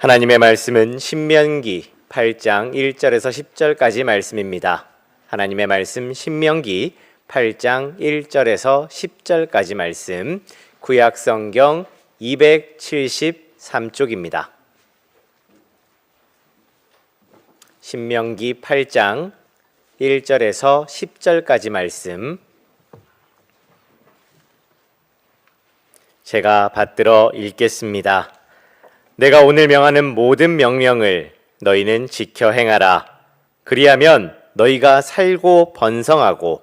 하나님의 말씀은 신명기 8장 1절에서 10절까지 말씀입니다. 하나님의 말씀 신명기 8장 1절에서 10절까지 말씀, 구약성경 273쪽입니다. 신명기 8장 1절에서 10절까지 말씀, 제가 받들어 읽겠습니다. 내가 오늘 명하는 모든 명령을 너희는 지켜 행하라. 그리하면 너희가 살고 번성하고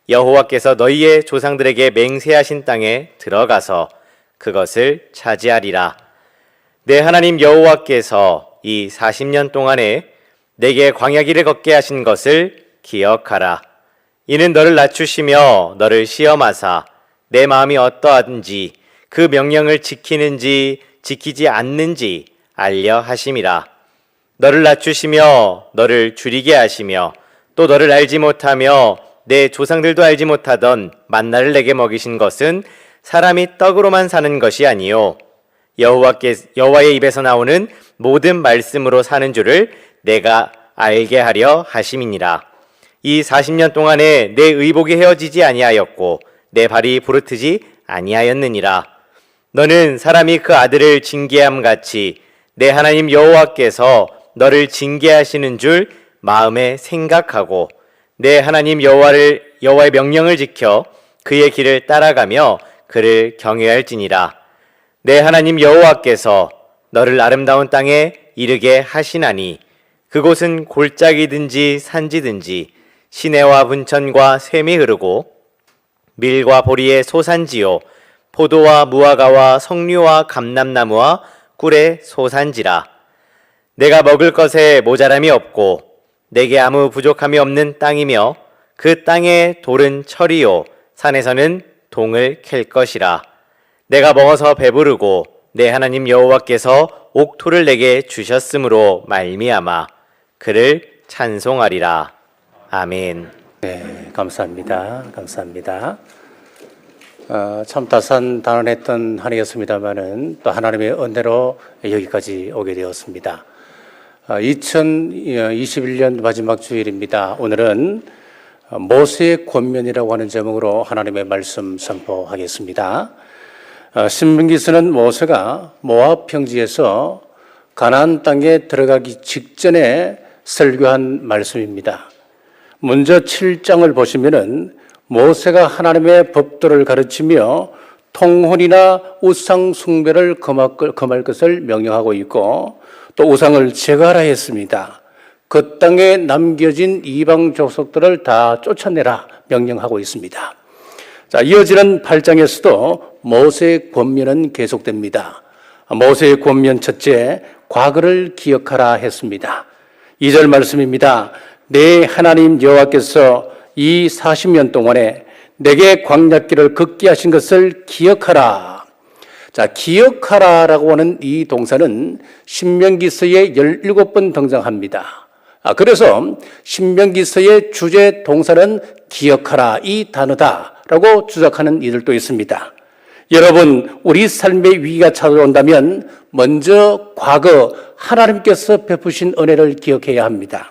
여호와께서 너희의 조상들에게 맹세하신 땅에 들어가서 그것을 차지하리라. 내 하나님 여호와께서 이 40년 동안에 내게 광야길을 걷게 하신 것을 기억하라. 이는 너를 낮추시며 너를 시험하사 내 마음이 어떠한지 그 명령을 지키는지 지키지 않는지 알려 하심이라. 너를 낮추시며 너를 줄이게 하시며 또 너를 알지 못하며 내 조상들도 알지 못하던 만나를 내게 먹이신 것은 사람이 떡으로만 사는 것이 아니요 여호와의 입에서 나오는 모든 말씀으로 사는 줄을 내가 알게 하려 하심이니라. 이 40년 동안에 내 의복이 헤어지지 아니하였고 내 발이 부르트지 아니하였느니라. 너는 사람이 그 아들을 징계함 같이 내 하나님 여호와께서 너를 징계하시는 줄 마음에 생각하고 내 하나님 여호와의 명령을 지켜 그의 길을 따라가며 그를 경외할지니라. 내 하나님 여호와께서 너를 아름다운 땅에 이르게 하시나니 그곳은 골짜기든지 산지든지 시내와 분천과 샘이 흐르고 밀과 보리의 소산지요 포도와 무화과와 석류와 감람나무와 꿀의 소산지라. 내가 먹을 것에 모자람이 없고 내게 아무 부족함이 없는 땅이며 그 땅의 돌은 철이요 산에서는 동을 캘 것이라. 내가 먹어서 배부르고 내 하나님 여호와께서 옥토를 내게 주셨으므로 말미암아 그를 찬송하리라. 아멘. 네, 감사합니다. 참 다산다난했던 한 해였습니다마는 또 하나님의 은혜로 여기까지 오게 되었습니다. 2021년 마지막 주일입니다. 오늘은 모세의 권면이라고 하는 제목으로 하나님의 말씀 선포하겠습니다. 신명기서는 모세가 모압 평지에서 가나안 땅에 들어가기 직전에 설교한 말씀입니다. 먼저 7장을 보시면은 모세가 하나님의 법도를 가르치며 통혼이나 우상 숭배를 금할 것을 명령하고 있고 또 우상을 제거하라 했습니다. 그 땅에 남겨진 이방 족속들을 다 쫓아내라 명령하고 있습니다. 자, 이어지는 8장에서도 모세의 권면은 계속됩니다. 모세의 권면 첫째, 과거를 기억하라 했습니다. 2절 말씀입니다. 내 하나님 여호와께서 이 40년 동안에 내게 광야길을 걷게 하신 것을 기억하라. 자, 기억하라라고 하는 이 동사는 신명기서에 17번 등장합니다. 그래서 신명기서의 주제 동사는 기억하라 이 단어다라고 주장하는 이들도 있습니다. 여러분, 우리 삶의 위기가 찾아온다면 먼저 과거 하나님께서 베푸신 은혜를 기억해야 합니다.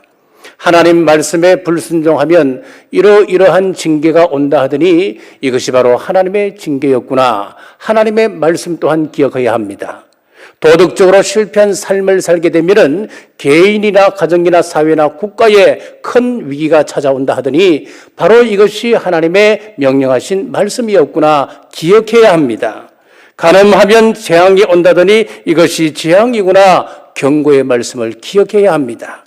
하나님 말씀에 불순종하면 이러이러한 징계가 온다 하더니 이것이 바로 하나님의 징계였구나. 하나님의 말씀 또한 기억해야 합니다. 도덕적으로 실패한 삶을 살게 되면 개인이나 가정이나 사회나 국가에 큰 위기가 찾아온다 하더니 바로 이것이 하나님의 명령하신 말씀이었구나 기억해야 합니다. 가늠하면 재앙이 온다더니 이것이 재앙이구나 경고의 말씀을 기억해야 합니다.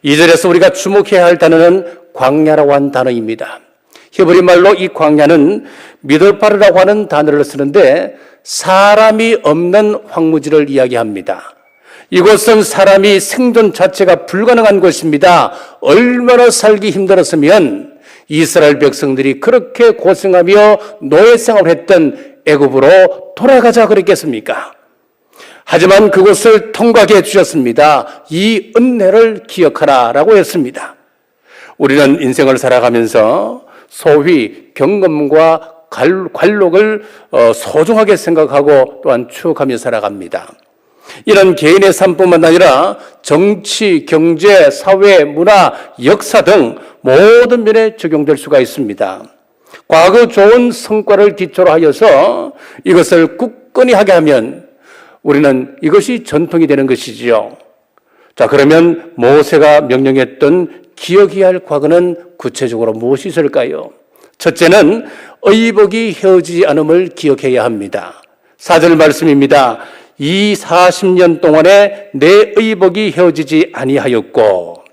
2절에서 우리가 주목해야 할 단어는 광야라고 하는 단어입니다. 히브리 말로 이 광야는 미돌파르라고 하는 단어를 쓰는데 사람이 없는 황무지를 이야기합니다. 이곳은 사람이 생존 자체가 불가능한 곳입니다. 얼마나 살기 힘들었으면 이스라엘 백성들이 그렇게 고생하며 노예 생활을 했던 애굽으로 돌아가자 그랬겠습니까? 하지만 그곳을 통과하게 해주셨습니다. 이 은혜를 기억하라라고 했습니다. 우리는 인생을 살아가면서 소위 경험과 관록을 소중하게 생각하고 또한 추억하며 살아갑니다. 이런 개인의 삶뿐만 아니라 정치, 경제, 사회, 문화, 역사 등 모든 면에 적용될 수가 있습니다. 과거 좋은 성과를 기초로 하여서 이것을 굳건히 하게 하면 우리는 이것이 전통이 되는 것이지요. 자, 그러면 모세가 명령했던 기억해야 할 과거는 구체적으로 무엇이 있을까요? 첫째는 의복이 헤어지지 않음을 기억해야 합니다. 4절 말씀입니다. 이 40년 동안에 내 의복이 헤어지지 아니하였고.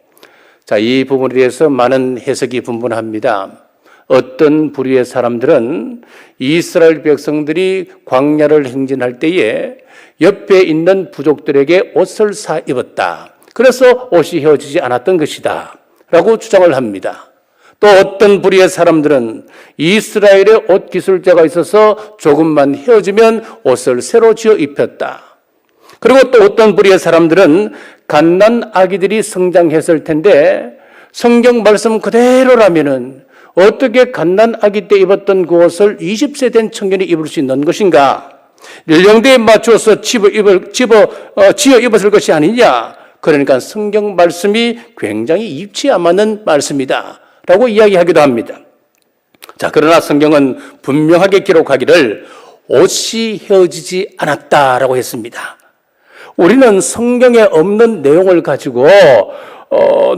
자, 이 부분에 대해서 많은 해석이 분분합니다. 어떤 부류의 사람들은 이스라엘 백성들이 광야를 행진할 때에 옆에 있는 부족들에게 옷을 사 입었다. 그래서 옷이 헤어지지 않았던 것이다 라고 주장을 합니다. 또 어떤 부류의 사람들은 이스라엘에 옷 기술자가 있어서 조금만 헤어지면 옷을 새로 지어 입혔다. 그리고 또 어떤 부류의 사람들은 갓난 아기들이 성장했을 텐데 성경 말씀 그대로라면은 어떻게 갓난 아기 때 입었던 그 옷을 20세 된 청년이 입을 수 있는 것인가? 연령대에 맞추어서 지어 입었을 것이 아니냐? 그러니까 성경 말씀이 굉장히 입지 안 맞는 말씀이다 라고 이야기하기도 합니다. 자, 그러나 성경은 분명하게 기록하기를 옷이 헤어지지 않았다라고 했습니다. 우리는 성경에 없는 내용을 가지고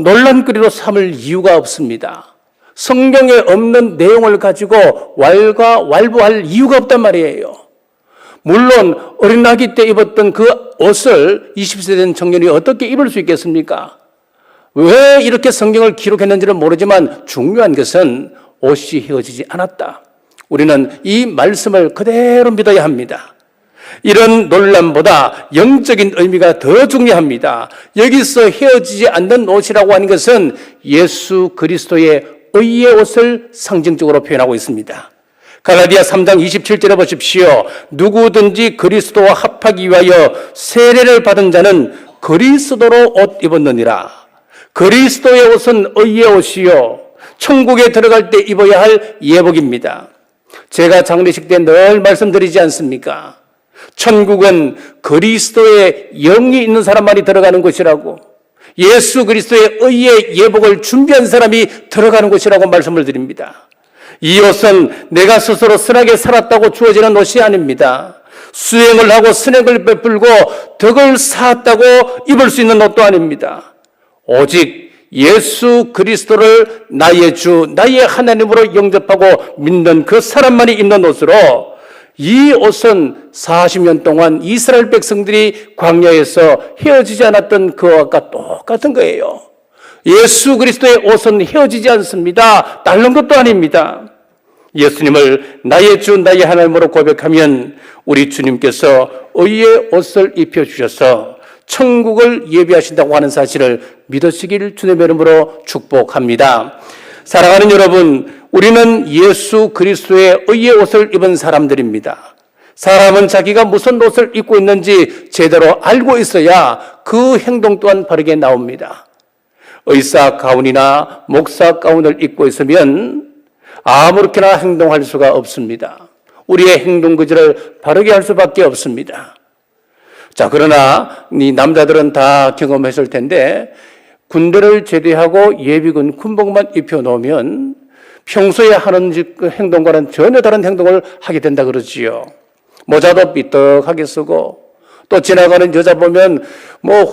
논란거리로 삼을 이유가 없습니다. 성경에 없는 내용을 가지고 왈가왈부할 이유가 없단 말이에요. 물론 어린 아기 때 입었던 그 옷을 20세 된 청년이 어떻게 입을 수 있겠습니까? 왜 이렇게 성경을 기록했는지는 모르지만 중요한 것은 옷이 헤어지지 않았다. 우리는 이 말씀을 그대로 믿어야 합니다. 이런 논란보다 영적인 의미가 더 중요합니다. 여기서 헤어지지 않는 옷이라고 하는 것은 예수 그리스도의 의의 옷을 상징적으로 표현하고 있습니다. 갈라디아 3장 27절에 보십시오. 누구든지 그리스도와 합하기 위하여 세례를 받은 자는 그리스도로 옷 입었느니라. 그리스도의 옷은 의의 옷이요 천국에 들어갈 때 입어야 할 예복입니다. 제가 장례식 때 늘 말씀드리지 않습니까? 천국은 그리스도의 영이 있는 사람만이 들어가는 곳이라고, 예수 그리스도의 의의 예복을 준비한 사람이 들어가는 곳이라고 말씀을 드립니다. 이 옷은 내가 스스로 선하게 살았다고 주어지는 옷이 아닙니다. 수행을 하고 선행을 베풀고 덕을 쌓았다고 입을 수 있는 옷도 아닙니다. 오직 예수 그리스도를 나의 주, 나의 하나님으로 영접하고 믿는 그 사람만이 입는 옷으로, 이 옷은 40년 동안 이스라엘 백성들이 광야에서 헤어지지 않았던 그 옷과 똑같은 거예요. 예수 그리스도의 옷은 헤어지지 않습니다. 다른 것도 아닙니다. 예수님을 나의 주, 나의 하나님으로 고백하면 우리 주님께서 의의 옷을 입혀주셔서 천국을 예비하신다고 하는 사실을 믿으시길 주님의 이름으로 축복합니다. 사랑하는 여러분, 우리는 예수 그리스도의 의의 옷을 입은 사람들입니다. 사람은 자기가 무슨 옷을 입고 있는지 제대로 알고 있어야 그 행동 또한 바르게 나옵니다. 의사 가운이나 목사 가운을 입고 있으면 아무렇게나 행동할 수가 없습니다. 우리의 행동 거지를 바르게 할 수밖에 없습니다. 자, 그러나 이 남자들은 다 경험했을 텐데 군대를 제대하고 예비군 군복만 입혀놓으면 평소에 하는 행동과는 전혀 다른 행동을 하게 된다 그러지요. 모자도 삐떡하게 쓰고, 또 지나가는 여자 보면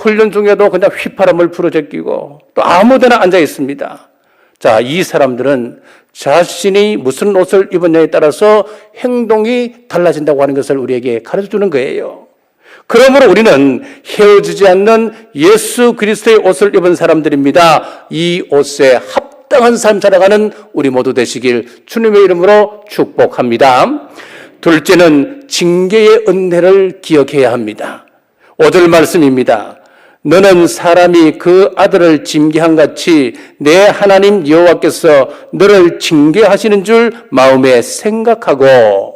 훈련 중에도 그냥 휘파람을 불어제끼고 또 아무데나 앉아 있습니다. 자, 이 사람들은 자신이 무슨 옷을 입었냐에 따라서 행동이 달라진다고 하는 것을 우리에게 가르쳐 주는 거예요. 그러므로 우리는 헤어지지 않는 예수 그리스도의 옷을 입은 사람들입니다. 이 옷에 합당한 삶 살아가는 우리 모두 되시길 주님의 이름으로 축복합니다. 둘째는 징계의 은혜를 기억해야 합니다. 5절 말씀입니다. 너는 사람이 그 아들을 징계한 같이 내 하나님 여호와께서 너를 징계하시는 줄 마음에 생각하고.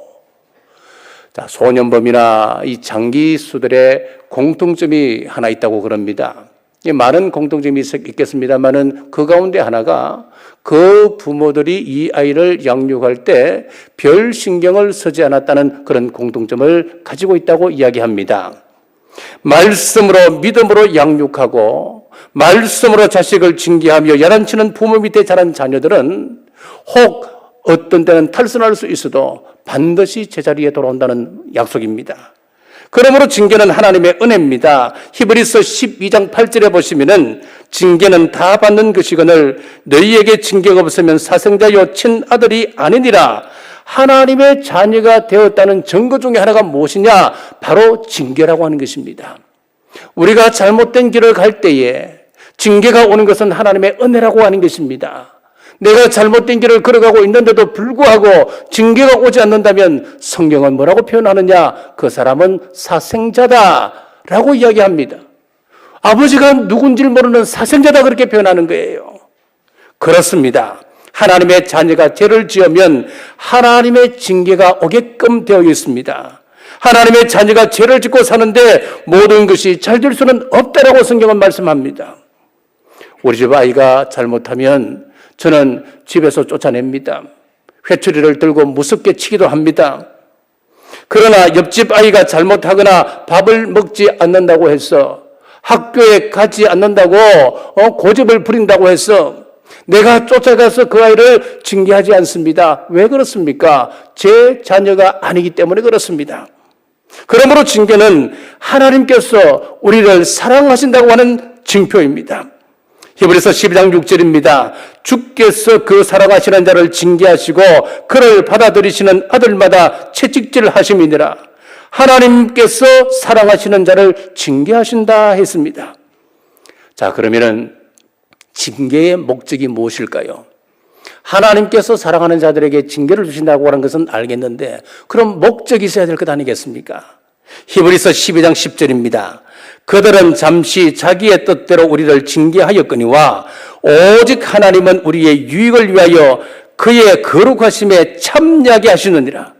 자, 소년범이나 이 장기수들의 공통점이 하나 있다고 그럽니다. 많은 공통점이 있겠습니다만은 그 가운데 하나가 그 부모들이 이 아이를 양육할 때 별 신경을 쓰지 않았다는 그런 공통점을 가지고 있다고 이야기합니다. 말씀으로 믿음으로 양육하고 말씀으로 자식을 징계하며 야단치는 부모 밑에 자란 자녀들은 혹 어떤 때는 탈선할 수 있어도 반드시 제자리에 돌아온다는 약속입니다. 그러므로 징계는 하나님의 은혜입니다. 히브리서 12장 8절에 보시면은 징계는 다 받는 것이거늘 너희에게 징계가 없으면 사생자여 친아들이 아니니라. 하나님의 자녀가 되었다는 증거 중에 하나가 무엇이냐? 바로 징계라고 하는 것입니다. 우리가 잘못된 길을 갈 때에 징계가 오는 것은 하나님의 은혜라고 하는 것입니다. 내가 잘못된 길을 걸어가고 있는데도 불구하고 징계가 오지 않는다면 성경은 뭐라고 표현하느냐? 그 사람은 사생자다라고 이야기합니다. 아버지가 누군지를 모르는 사생자다 그렇게 표현하는 거예요. 그렇습니다. 하나님의 자녀가 죄를 지으면 하나님의 징계가 오게끔 되어 있습니다. 하나님의 자녀가 죄를 짓고 사는데 모든 것이 잘 될 수는 없다라고 성경은 말씀합니다. 우리 집 아이가 잘못하면 저는 집에서 쫓아냅니다. 회초리를 들고 무섭게 치기도 합니다. 그러나 옆집 아이가 잘못하거나 밥을 먹지 않는다고 해서 학교에 가지 않는다고 고집을 부린다고 해서 내가 쫓아가서 그 아이를 징계하지 않습니다. 왜 그렇습니까? 제 자녀가 아니기 때문에 그렇습니다. 그러므로 징계는 하나님께서 우리를 사랑하신다고 하는 징표입니다. 히브리서 12장 6절입니다. 주께서 그 사랑하시는 자를 징계하시고 그를 받아들이시는 아들마다 채찍질 하심이니라. 하나님께서 사랑하시는 자를 징계하신다 했습니다. 자, 그러면은 징계의 목적이 무엇일까요? 하나님께서 사랑하는 자들에게 징계를 주신다고 하는 것은 알겠는데 그럼 목적이 있어야 될 것 아니겠습니까? 히브리서 12장 10절입니다. 그들은 잠시 자기의 뜻대로 우리를 징계하였거니와 오직 하나님은 우리의 유익을 위하여 그의 거룩하심에 참여하게 하시느니라.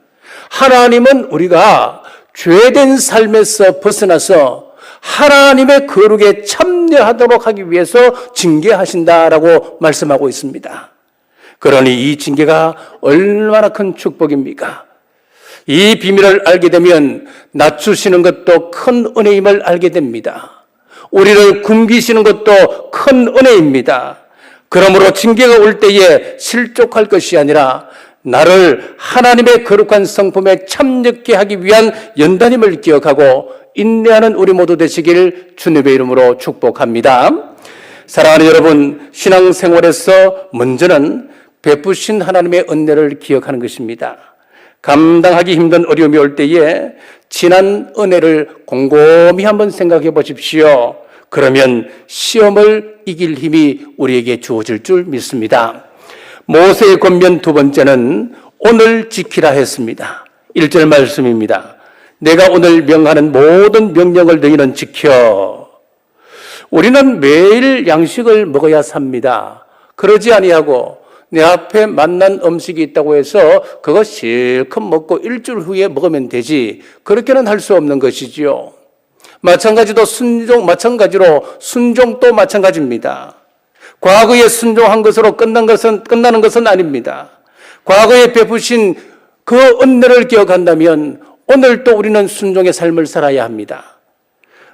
하나님은 우리가 죄된 삶에서 벗어나서 하나님의 거룩에 참여하도록 하기 위해서 징계하신다라고 말씀하고 있습니다. 그러니 이 징계가 얼마나 큰 축복입니까? 이 비밀을 알게 되면 낮추시는 것도 큰 은혜임을 알게 됩니다. 우리를 굶기시는 것도 큰 은혜입니다. 그러므로 징계가 올 때에 실족할 것이 아니라 나를 하나님의 거룩한 성품에 참여케 하기 위한 연단임을 기억하고 인내하는 우리 모두 되시길 주님의 이름으로 축복합니다. 사랑하는 여러분, 신앙생활에서 먼저는 베푸신 하나님의 은혜를 기억하는 것입니다. 감당하기 힘든 어려움이 올 때에 지난 은혜를 곰곰이 한번 생각해 보십시오. 그러면 시험을 이길 힘이 우리에게 주어질 줄 믿습니다. 모세의 권면 두 번째는 오늘 지키라 했습니다. 1절 말씀입니다. 내가 오늘 명하는 모든 명령을 너희는 지켜. 우리는 매일 양식을 먹어야 삽니다. 그러지 아니하고 내 앞에 맛난 음식이 있다고 해서 그거 실컷 먹고 일주일 후에 먹으면 되지. 그렇게는 할 수 없는 것이지요. 마찬가지로 순종도 마찬가지입니다. 과거에 순종한 것으로 끝나는 것은 아닙니다. 과거에 베푸신 그 은혜를 기억한다면 오늘 또 우리는 순종의 삶을 살아야 합니다.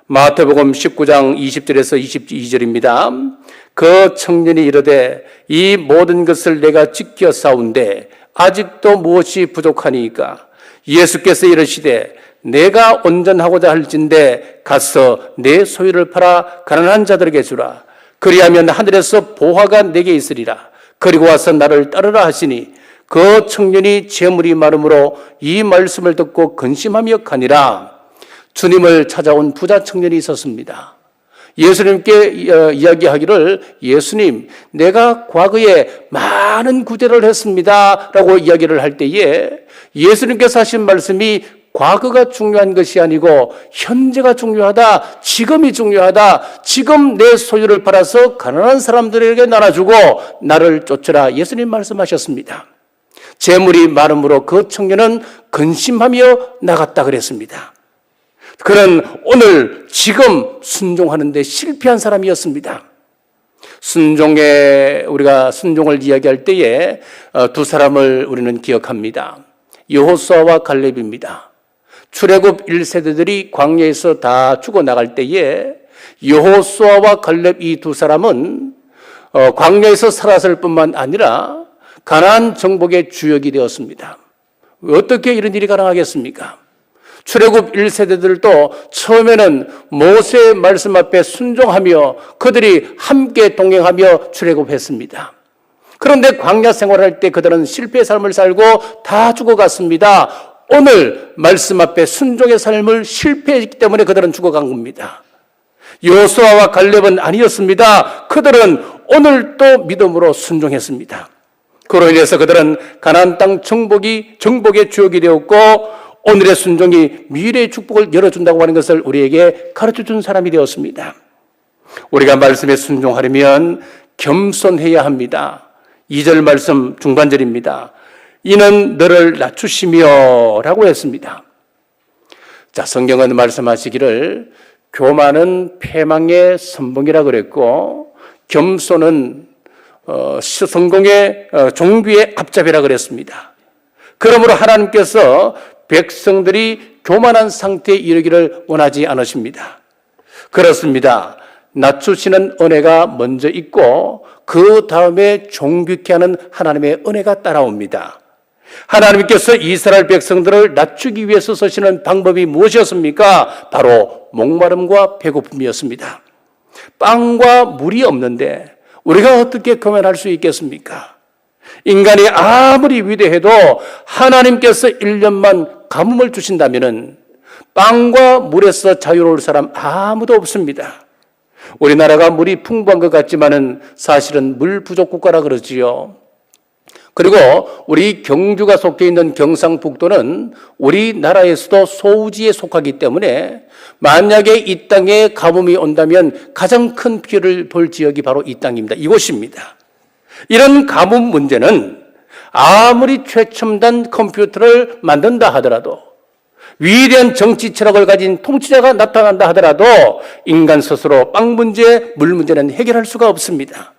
마태복음 19장 20절에서 22절입니다. 그 청년이 이르되 이 모든 것을 내가 지켜 싸운데 아직도 무엇이 부족하니까? 예수께서 이르시되 내가 온전하고자 할진대 가서 내 소유를 팔아 가난한 자들에게 주라. 그리하면 하늘에서 보화가 내게 있으리라. 그리고 와서 나를 따르라 하시니 그 청년이 재물이 많음으로 이 말씀을 듣고 근심하며 가니라. 주님을 찾아온 부자 청년이 있었습니다. 예수님께 이야기하기를 예수님, 내가 과거에 많은 구제를 했습니다 라고 이야기를 할 때에 예수님께서 하신 말씀이 과거가 중요한 것이 아니고 현재가 중요하다, 지금이 중요하다, 지금 내 소유를 팔아서 가난한 사람들에게 나눠주고 나를 쫓으라 예수님 말씀하셨습니다. 재물이 많음으로 그 청년은 근심하며 나갔다 그랬습니다. 그는 오늘 지금 순종하는데 실패한 사람이었습니다. 우리가 순종을 이야기할 때에 두 사람을 우리는 기억합니다. 여호수아와 갈렙입니다. 출애굽 1세대들이 광야에서 다 죽어나갈 때에 여호수아와 갈렙 이 두 사람은 광야에서 살았을 뿐만 아니라 가나안 정복의 주역이 되었습니다. 어떻게 이런 일이 가능하겠습니까? 출애굽 1세대들도 처음에는 모세의 말씀 앞에 순종하며 그들이 함께 동행하며 출애굽했습니다. 그런데 광야 생활할 때 그들은 실패의 삶을 살고 다 죽어갔습니다. 오늘 말씀 앞에 순종의 삶을 실패했기 때문에 그들은 죽어간 겁니다. 여호수아와 갈렙은 아니었습니다. 그들은 오늘 또 믿음으로 순종했습니다. 그로 인해서 그들은 가나안 땅 정복의 주역이 되었고 오늘의 순종이 미래의 축복을 열어준다고 하는 것을 우리에게 가르쳐준 사람이 되었습니다. 우리가 말씀에 순종하려면 겸손해야 합니다. 2절 말씀 중반절입니다. 이는 너를 낮추시며 라고 했습니다. 자, 성경은 말씀하시기를 교만은 패망의 선봉이라 그랬고 겸손은 성공의 종비의 앞잡이라 그랬습니다. 그러므로 하나님께서 백성들이 교만한 상태에 이르기를 원하지 않으십니다. 그렇습니다. 낮추시는 은혜가 먼저 있고 그 다음에 종귀케 하는 하나님의 은혜가 따라옵니다. 하나님께서 이스라엘 백성들을 낮추기 위해서 쓰시는 방법이 무엇이었습니까? 바로 목마름과 배고픔이었습니다. 빵과 물이 없는데 우리가 어떻게 교만할 수 있겠습니까? 인간이 아무리 위대해도 하나님께서 1년만 가뭄을 주신다면 빵과 물에서 자유로울 사람 아무도 없습니다. 우리나라가 물이 풍부한 것 같지만은 사실은 물 부족 국가라 그러지요. 그리고 우리 경주가 속해 있는 경상북도는 우리나라에서도 소우지에 속하기 때문에 만약에 이 땅에 가뭄이 온다면 가장 큰 피해를 볼 지역이 바로 이 땅입니다. 이곳입니다. 이런 가뭄 문제는 아무리 최첨단 컴퓨터를 만든다 하더라도 위대한 정치 철학을 가진 통치자가 나타난다 하더라도 인간 스스로 빵 문제, 물 문제는 해결할 수가 없습니다.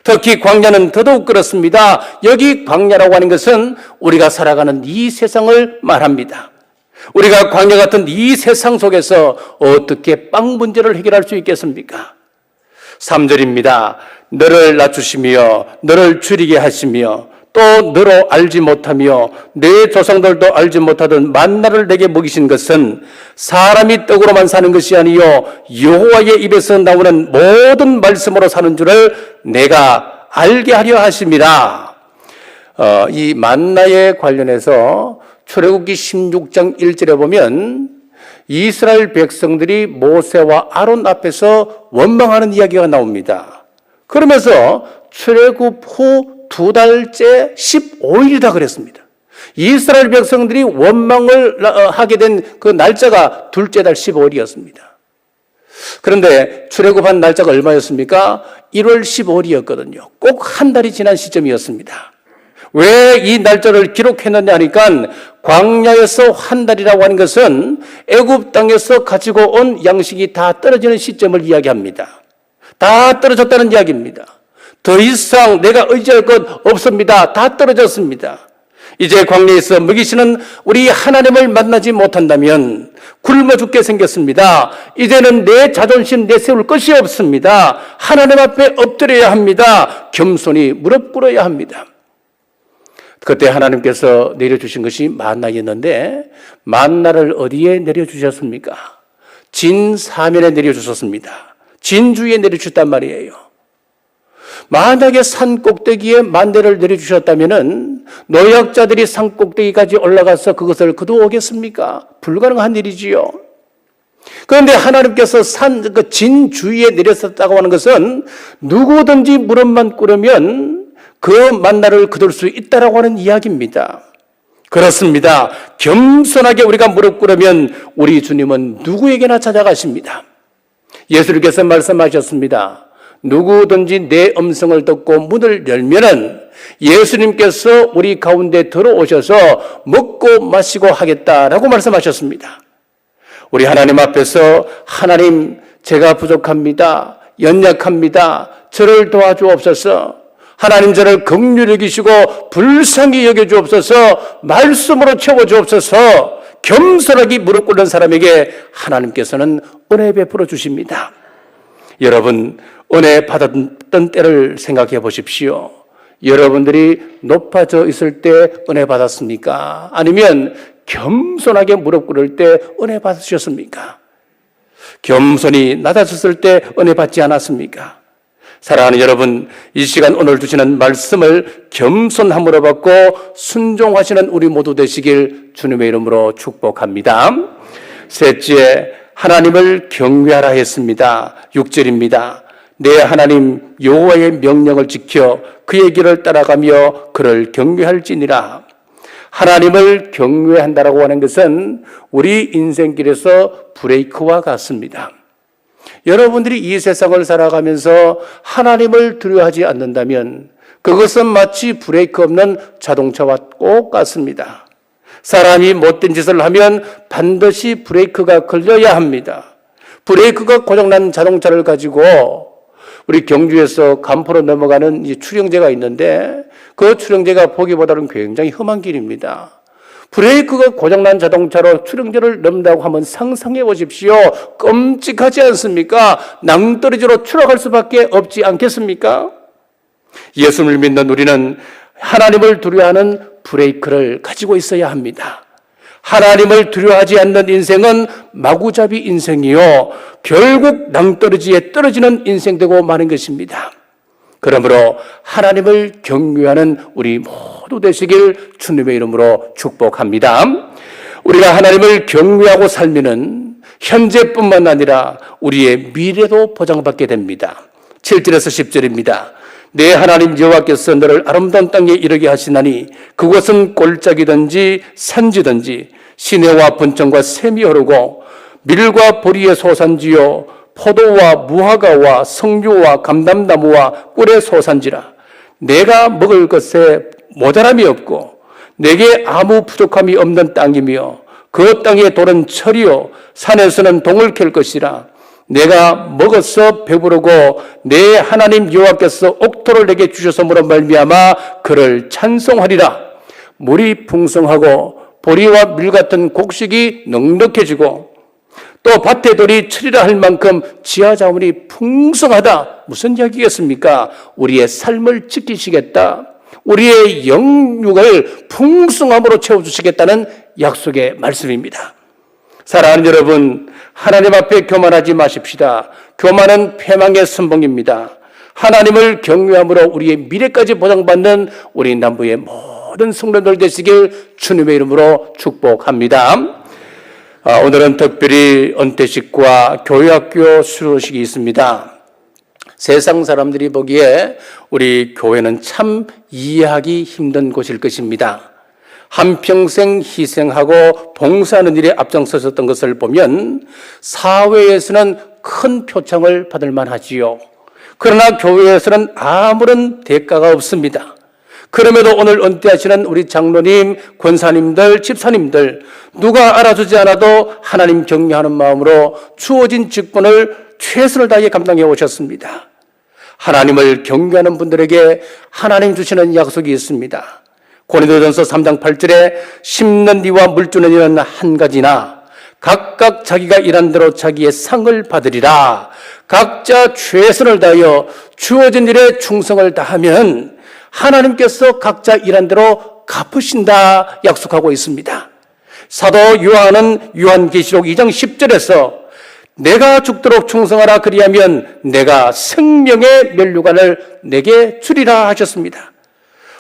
특히 광야는 더더욱 그렇습니다. 여기 광야라고 하는 것은 우리가 살아가는 이 세상을 말합니다. 우리가 광야 같은 이 세상 속에서 어떻게 빵 문제를 해결할 수 있겠습니까? 3절입니다. 너를 낮추시며 너를 줄이게 하시며 또 너로 알지 못하며 내 조상들도 알지 못하던 만나를 내게 먹이신 것은 사람이 떡으로만 사는 것이 아니요 여호와의 입에서 나오는 모든 말씀으로 사는 줄을 내가 알게 하려 하심이라. 이 만나에 관련해서 출애굽기 16장 1절에 보면 이스라엘 백성들이 모세와 아론 앞에서 원망하는 이야기가 나옵니다. 그러면서 출애굽 후 2달째 15일이다 그랬습니다. 이스라엘 백성들이 원망을 하게 된 그 날짜가 둘째 달 15일이었습니다. 그런데 출애굽한 날짜가 얼마였습니까? 1월 15일이었거든요. 꼭 한 달이 지난 시점이었습니다. 왜 이 날짜를 기록했느냐 하니까 광야에서 한 달이라고 하는 것은 애굽 땅에서 가지고 온 양식이 다 떨어지는 시점을 이야기합니다. 다 떨어졌다는 이야기입니다. 더 이상 내가 의지할 것 없습니다. 다 떨어졌습니다. 이제 광야에서 먹이시는 우리 하나님을 만나지 못한다면 굶어 죽게 생겼습니다. 이제는 내 자존심 내세울 것이 없습니다. 하나님 앞에 엎드려야 합니다. 겸손히 무릎 꿇어야 합니다. 그때 하나님께서 내려주신 것이 만나였는데 만나를 어디에 내려주셨습니까? 진사면에 내려주셨습니다. 진주에 내려주셨단 말이에요. 만약에 산 꼭대기에 만대를 내려주셨다면 노약자들이 산 꼭대기까지 올라가서 그것을 거두오겠습니까? 불가능한 일이지요. 그런데 하나님께서 그 진 주위에 내렸었다고 하는 것은 누구든지 무릎만 꿇으면 그 만나를 거둘 수 있다라고 하는 이야기입니다. 그렇습니다. 겸손하게 우리가 무릎 꿇으면 우리 주님은 누구에게나 찾아가십니다. 예수님께서 말씀하셨습니다. 누구든지 내 음성을 듣고 문을 열면은 예수님께서 우리 가운데 들어오셔서 먹고 마시고 하겠다라고 말씀하셨습니다. 우리 하나님 앞에서 하나님 제가 부족합니다. 연약합니다. 저를 도와주옵소서. 하나님 저를 긍휼히 여기시고 불쌍히 여겨주옵소서. 말씀으로 채워주옵소서. 겸손하게 무릎 꿇는 사람에게 하나님께서는 은혜 베풀어 주십니다. 여러분, 은혜 받았던 때를 생각해 보십시오. 여러분들이 높아져 있을 때 은혜 받았습니까? 아니면 겸손하게 무릎 꿇을 때 은혜 받으셨습니까? 겸손히 낮아졌을 때 은혜 받지 않았습니까? 사랑하는 여러분, 이 시간 오늘 주시는 말씀을 겸손함으로 받고 순종하시는 우리 모두 되시길 주님의 이름으로 축복합니다. 셋째, 하나님을 경외하라 했습니다. 6절입니다. 내 하나님 여호와의 명령을 지켜 그의 길을 따라가며 그를 경외할지니라. 하나님을 경외한다라고 하는 것은 우리 인생길에서 브레이크와 같습니다. 여러분들이 이 세상을 살아가면서 하나님을 두려워하지 않는다면 그것은 마치 브레이크 없는 자동차와 꼭 같습니다. 사람이 못된 짓을 하면 반드시 브레이크가 걸려야 합니다. 브레이크가 고장난 자동차를 가지고 우리 경주에서 간포로 넘어가는 출영제가 있는데 그 출영제가 보기보다는 굉장히 험한 길입니다. 브레이크가 고장난 자동차로 출영제를 넘는다고 하면 상상해 보십시오. 끔찍하지 않습니까? 낭떠러지로 추락할 수밖에 없지 않겠습니까? 예수를 믿는 우리는 하나님을 두려워하는 브레이크를 가지고 있어야 합니다. 하나님을 두려워하지 않는 인생은 마구잡이 인생이요, 결국 낭떠러지에 떨어지는 인생 되고 마는 것입니다. 그러므로 하나님을 경외하는 우리 모두 되시길 주님의 이름으로 축복합니다. 우리가 하나님을 경외하고 살면은 현재뿐만 아니라 우리의 미래도 보장받게 됩니다. 7절에서 10절입니다. 내 하나님 여호와께서 너를 아름다운 땅에 이르게 하시나니 그곳은 골짜기든지 산지든지 시내와 분천과 샘이 흐르고 밀과 보리의 소산지요 포도와 무화과와 석류와 감람나무와 꿀의 소산지라. 내가 먹을 것에 모자람이 없고 내게 아무 부족함이 없는 땅이며 그 땅의 돌은 철이요 산에서는 동을 캘 것이라. 내가 먹어서 배부르고 내 하나님 여호와께서 옥토를 내게 주셨음으로 말미암아 그를 찬송하리라. 물이 풍성하고 보리와 밀 같은 곡식이 넉넉해지고 또 밭의 돌이 철이라 할 만큼 지하 자원이 풍성하다. 무슨 이야기겠습니까? 우리의 삶을 지키시겠다. 우리의 영육을 풍성함으로 채워주시겠다는 약속의 말씀입니다. 사랑하는 여러분, 하나님 앞에 교만하지 마십시다. 교만은 패망의 선봉입니다. 하나님을 경외함으로 우리의 미래까지 보장받는 우리 남부의 모든 성도들 되시길 주님의 이름으로 축복합니다. 오늘은 특별히 은퇴식과 교회학교 수료식이 있습니다. 세상 사람들이 보기에 우리 교회는 참 이해하기 힘든 곳일 것입니다. 한평생 희생하고 봉사하는 일에 앞장서셨던 것을 보면 사회에서는 큰 표창을 받을 만하지요. 그러나 교회에서는 아무런 대가가 없습니다. 그럼에도 오늘 은퇴하시는 우리 장로님, 권사님들, 집사님들 누가 알아주지 않아도 하나님 경외하는 마음으로 주어진 직분을 최선을 다해 감당해 오셨습니다. 하나님을 경외하는 분들에게 하나님 주시는 약속이 있습니다. 고린도전서 3장 8절에 심는 이와 물 주는 이는 한 가지나 각각 자기가 일한 대로 자기의 상을 받으리라. 각자 최선을 다하여 주어진 일에 충성을 다하면 하나님께서 각자 일한 대로 갚으신다 약속하고 있습니다. 사도 요한은 요한계시록 2장 10절에서 내가 죽도록 충성하라 그리하면 내가 생명의 면류관을 내게 주리라 하셨습니다.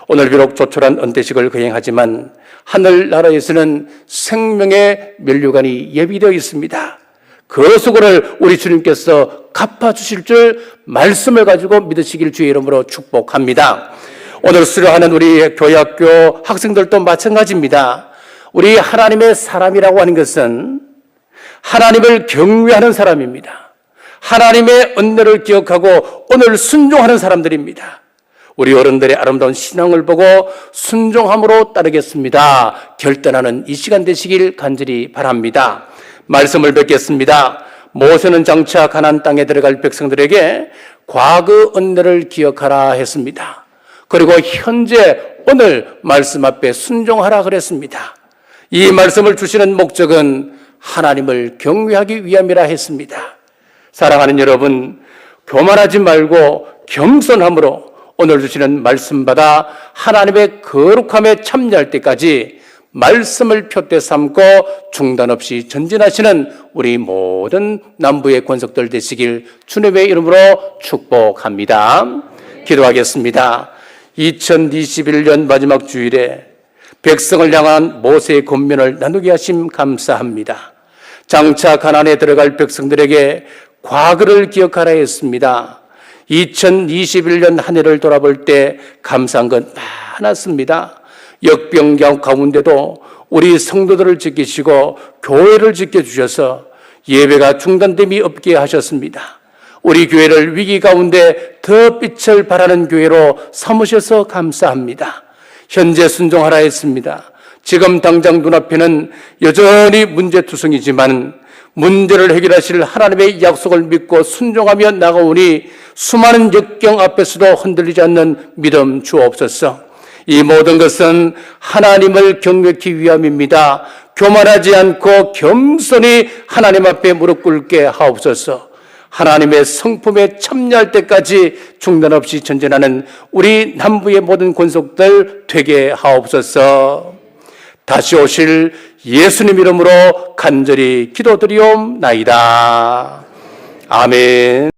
오늘 비록 조촐한 은퇴식을 거행하지만 하늘나라에서는 생명의 면류관이 예비되어 있습니다. 그 수고를 우리 주님께서 갚아주실 줄 말씀을 가지고 믿으시길 주의 이름으로 축복합니다. 오늘 수료하는 우리 교회학교 학생들도 마찬가지입니다. 우리 하나님의 사람이라고 하는 것은 하나님을 경외하는 사람입니다. 하나님의 은혜를 기억하고 오늘 순종하는 사람들입니다. 우리 어른들의 아름다운 신앙을 보고 순종함으로 따르겠습니다. 결단하는 이 시간 되시길 간절히 바랍니다. 말씀을 뵙겠습니다. 모세는 장차 가나안 땅에 들어갈 백성들에게 과거 은혜를 기억하라 했습니다. 그리고 현재 오늘 말씀 앞에 순종하라 그랬습니다. 이 말씀을 주시는 목적은 하나님을 경외하기 위함이라 했습니다. 사랑하는 여러분, 교만하지 말고 겸손함으로 오늘 주시는 말씀 받아 하나님의 거룩함에 참여할 때까지 말씀을 표대 삼고 중단 없이 전진하시는 우리 모든 남부의 권속들 되시길 주님의 이름으로 축복합니다. 기도하겠습니다. 2021년 마지막 주일에 백성을 향한 모세의 권면을 나누게 하심 감사합니다. 장차 가나안에 들어갈 백성들에게 과거를 기억하라 했습니다. 2021년 한 해를 돌아볼 때 감사한 건 많았습니다. 역병 가운데도 우리 성도들을 지키시고 교회를 지켜주셔서 예배가 중단됨이 없게 하셨습니다. 우리 교회를 위기 가운데 더 빛을 발하는 교회로 삼으셔서 감사합니다. 현재 순종하라 했습니다. 지금 당장 눈앞에는 여전히 문제투성이지만 문제를 해결하실 하나님의 약속을 믿고 순종하며 나가오니 수많은 역경 앞에서도 흔들리지 않는 믿음 주옵소서. 이 모든 것은 하나님을 경외하기 위함입니다. 교만하지 않고 겸손히 하나님 앞에 무릎 꿇게 하옵소서. 하나님의 성품에 참여할 때까지 중단 없이 전진하는 우리 남부의 모든 권속들 되게 하옵소서. 다시 오실 예수님 이름으로 간절히 기도드리옵나이다. 아멘.